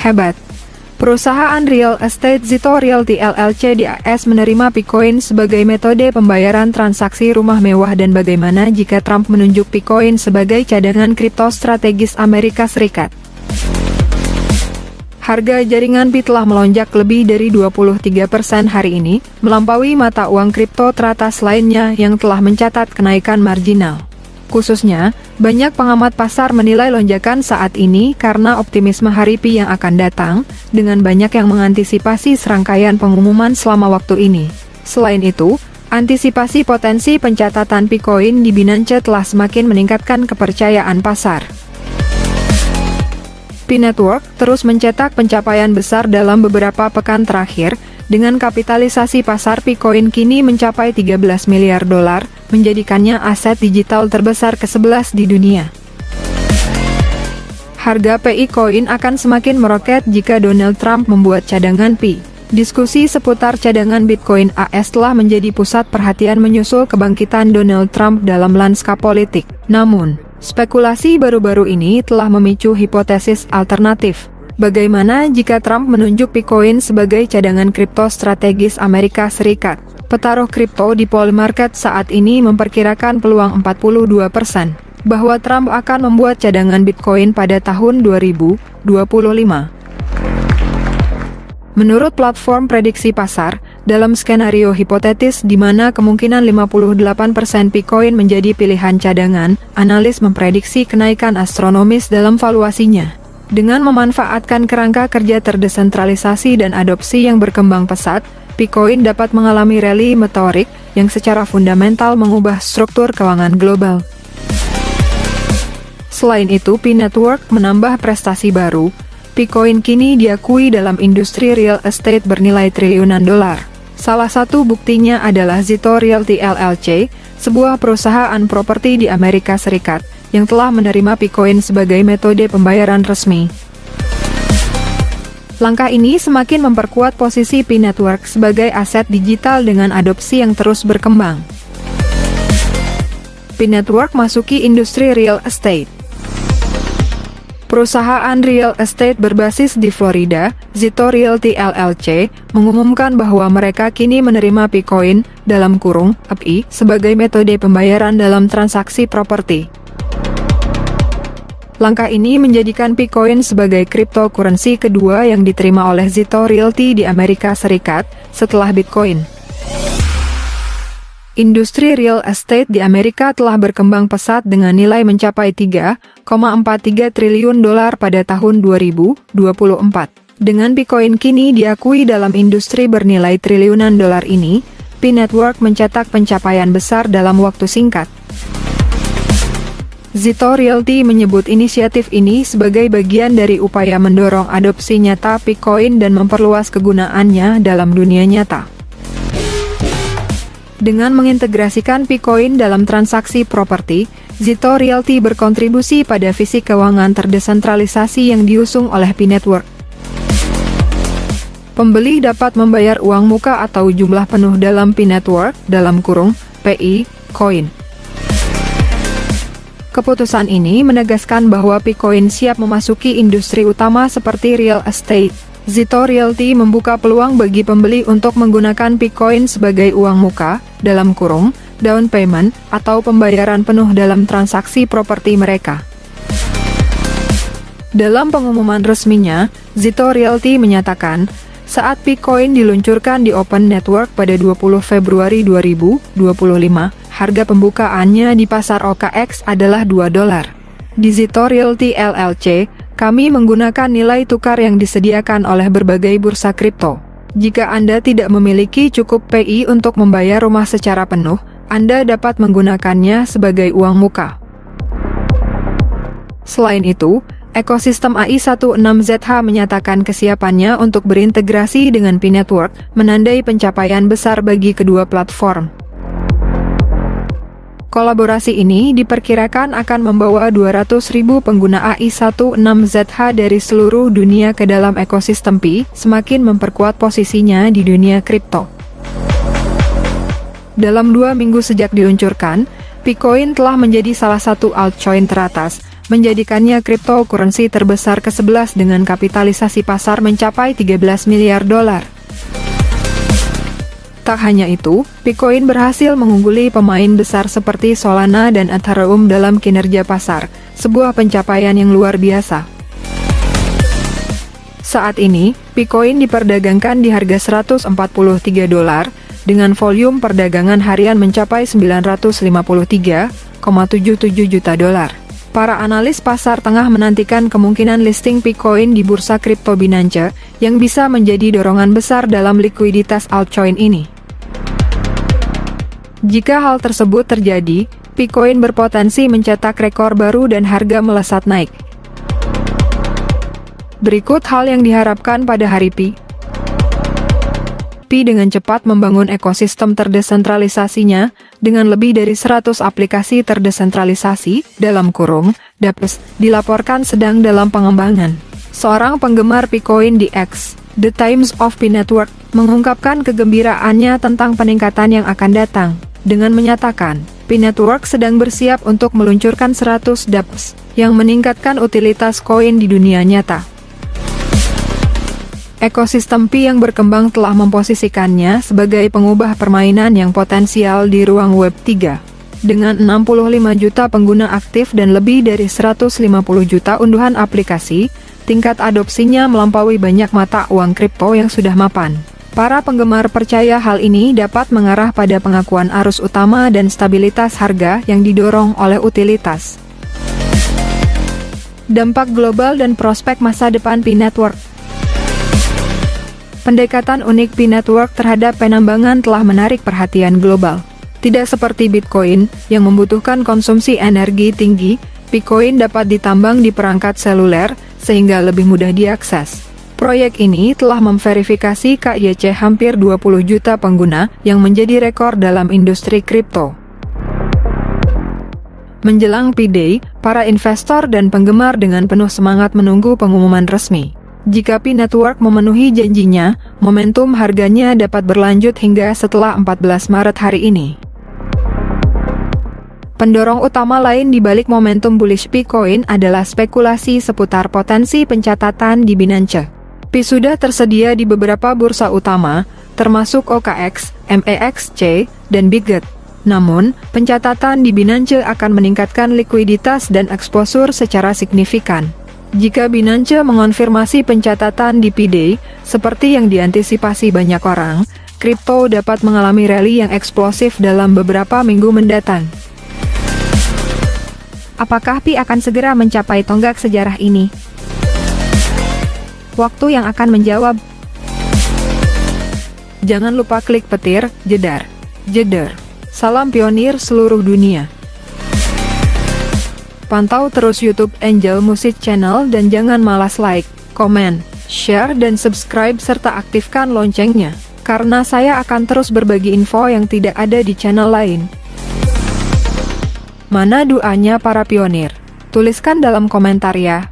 Hebat! Perusahaan real estate Zito Realty LLC di AS menerima Bitcoin sebagai metode pembayaran transaksi rumah mewah dan bagaimana jika Trump menunjuk Bitcoin sebagai cadangan kripto strategis Amerika Serikat. Harga jaringan Bit telah melonjak lebih dari 23% hari ini, melampaui mata uang kripto teratas lainnya yang telah mencatat kenaikan marginal. Khususnya, banyak pengamat pasar menilai lonjakan saat ini karena optimisme hari Pi yang akan datang, dengan banyak yang mengantisipasi serangkaian pengumuman selama waktu ini. Selain itu, antisipasi potensi pencatatan Bitcoin di Binance telah semakin meningkatkan kepercayaan pasar. Pi Network terus mencetak pencapaian besar dalam beberapa pekan terakhir, dengan kapitalisasi pasar Bitcoin kini mencapai 13 miliar dolar, menjadikannya aset digital terbesar ke-11 di dunia. Harga Pi Coin akan semakin meroket jika Donald Trump membuat cadangan Pi. Diskusi seputar cadangan Bitcoin AS telah menjadi pusat perhatian menyusul kebangkitan Donald Trump dalam lanskap politik. Namun, spekulasi baru-baru ini telah memicu hipotesis alternatif. Bagaimana jika Trump menunjuk Bitcoin sebagai cadangan kripto strategis Amerika Serikat? Petaruh kripto di Polymarket saat ini memperkirakan peluang 42% bahwa Trump akan membuat cadangan Bitcoin pada tahun 2025. Menurut platform prediksi pasar, dalam skenario hipotetis di mana kemungkinan 58% Bitcoin menjadi pilihan cadangan, analis memprediksi kenaikan astronomis dalam valuasinya. Dengan memanfaatkan kerangka kerja terdesentralisasi dan adopsi yang berkembang pesat, Bitcoin dapat mengalami rally meteorik yang secara fundamental mengubah struktur keuangan global. Selain itu, Pi Network menambah prestasi baru. Bitcoin kini diakui dalam industri real estate bernilai triliunan dolar. Salah satu buktinya adalah Zito Realty LLC, sebuah perusahaan properti di Amerika Serikat, yang telah menerima Bitcoin sebagai metode pembayaran resmi. Langkah ini semakin memperkuat posisi Pi Network sebagai aset digital dengan adopsi yang terus berkembang. Pi Network masuki industri real estate. Perusahaan real estate berbasis di Florida, Zito Realty LLC, mengumumkan bahwa mereka kini menerima Bitcoin (API) sebagai metode pembayaran dalam transaksi properti. Langkah ini menjadikan Bitcoin sebagai cryptocurrency kedua yang diterima oleh Zito Realty di Amerika Serikat, setelah Bitcoin. Industri real estate di Amerika telah berkembang pesat dengan nilai mencapai 3,43 triliun dolar pada tahun 2024. Dengan Bitcoin kini diakui dalam industri bernilai triliunan dolar ini, Pi Network mencetak pencapaian besar dalam waktu singkat. Zito Realty menyebut inisiatif ini sebagai bagian dari upaya mendorong adopsi nyata Bitcoin dan memperluas kegunaannya dalam dunia nyata. Dengan mengintegrasikan Bitcoin dalam transaksi properti, Zito Realty berkontribusi pada visi keuangan terdesentralisasi yang diusung oleh Pi Network. Pembeli dapat membayar uang muka atau jumlah penuh dalam Pi Network (PI) Coin. Keputusan ini menegaskan bahwa Bitcoin siap memasuki industri utama seperti real estate. Zito Realty membuka peluang bagi pembeli untuk menggunakan Bitcoin sebagai uang muka (down payment) atau pembayaran penuh dalam transaksi properti mereka. Dalam pengumuman resminya, Zito Realty menyatakan, saat Bitcoin diluncurkan di Open Network pada 20 Februari 2025, harga pembukaannya di pasar OKX adalah $2. Di Zito Realty LLC, kami menggunakan nilai tukar yang disediakan oleh berbagai bursa kripto. Jika Anda tidak memiliki cukup PI untuk membayar rumah secara penuh, Anda dapat menggunakannya sebagai uang muka. Selain itu, ekosistem AI16ZH menyatakan kesiapannya untuk berintegrasi dengan Pi Network, menandai pencapaian besar bagi kedua platform. Kolaborasi ini diperkirakan akan membawa 200.000 pengguna AI16ZH dari seluruh dunia ke dalam ekosistem Pi, semakin memperkuat posisinya di dunia kripto. Dalam 2 minggu sejak diluncurkan, Bitcoin telah menjadi salah satu altcoin teratas, menjadikannya cryptocurrency terbesar ke-11 dengan kapitalisasi pasar mencapai 13 miliar dolar. Tak hanya itu, Bitcoin berhasil mengungguli pemain besar seperti Solana dan Ethereum dalam kinerja pasar, sebuah pencapaian yang luar biasa. Saat ini, Bitcoin diperdagangkan di harga 143 dolar, dengan volume perdagangan harian mencapai 953,77 juta dolar. Para analis pasar tengah menantikan kemungkinan listing Bitcoin di bursa kripto Binance, yang bisa menjadi dorongan besar dalam likuiditas altcoin ini. Jika hal tersebut terjadi, Bitcoin berpotensi mencetak rekor baru dan harga melesat naik. Berikut hal yang diharapkan pada hari Pi dengan cepat membangun ekosistem terdesentralisasinya, dengan lebih dari 100 aplikasi terdesentralisasi, (dapps), dilaporkan sedang dalam pengembangan. Seorang penggemar Bitcoin di X, The Times of Pi Network, mengungkapkan kegembiraannya tentang peningkatan yang akan datang, dengan menyatakan, Pi Network sedang bersiap untuk meluncurkan 100 dapps, yang meningkatkan utilitas koin di dunia nyata. Ekosistem Pi yang berkembang telah memposisikannya sebagai pengubah permainan yang potensial di ruang Web 3. Dengan 65 juta pengguna aktif dan lebih dari 150 juta unduhan aplikasi, tingkat adopsinya melampaui banyak mata uang kripto yang sudah mapan. Para penggemar percaya hal ini dapat mengarah pada pengakuan arus utama dan stabilitas harga yang didorong oleh utilitas. Dampak global dan prospek masa depan Pi Network. Pendekatan unik Pi Network terhadap penambangan telah menarik perhatian global. Tidak seperti Bitcoin, yang membutuhkan konsumsi energi tinggi, Bitcoin dapat ditambang di perangkat seluler, sehingga lebih mudah diakses. Proyek ini telah memverifikasi KYC hampir 20 juta pengguna, yang menjadi rekor dalam industri kripto. Menjelang Pi Day, para investor dan penggemar dengan penuh semangat menunggu pengumuman resmi. Jika Pi Network memenuhi janjinya, momentum harganya dapat berlanjut hingga setelah 14 Maret hari ini. Pendorong utama lain di balik momentum bullish Bitcoin adalah spekulasi seputar potensi pencatatan di Binance. Pi sudah tersedia di beberapa bursa utama, termasuk OKX, MEXC, dan Bitget. Namun, pencatatan di Binance akan meningkatkan likuiditas dan eksposur secara signifikan. Jika Binance mengonfirmasi pencatatan di Pi Day, seperti yang diantisipasi banyak orang, kripto dapat mengalami rally yang eksplosif dalam beberapa minggu mendatang. Apakah Pi akan segera mencapai tonggak sejarah ini? Waktu yang akan menjawab. Jangan lupa klik petir, jedar. Salam pionir seluruh dunia. Pantau terus YouTube Angel Music Channel dan jangan malas like, komen, share dan subscribe serta aktifkan loncengnya, karena saya akan terus berbagi info yang tidak ada di channel lain. Mana doanya para pionir? Tuliskan dalam komentar ya.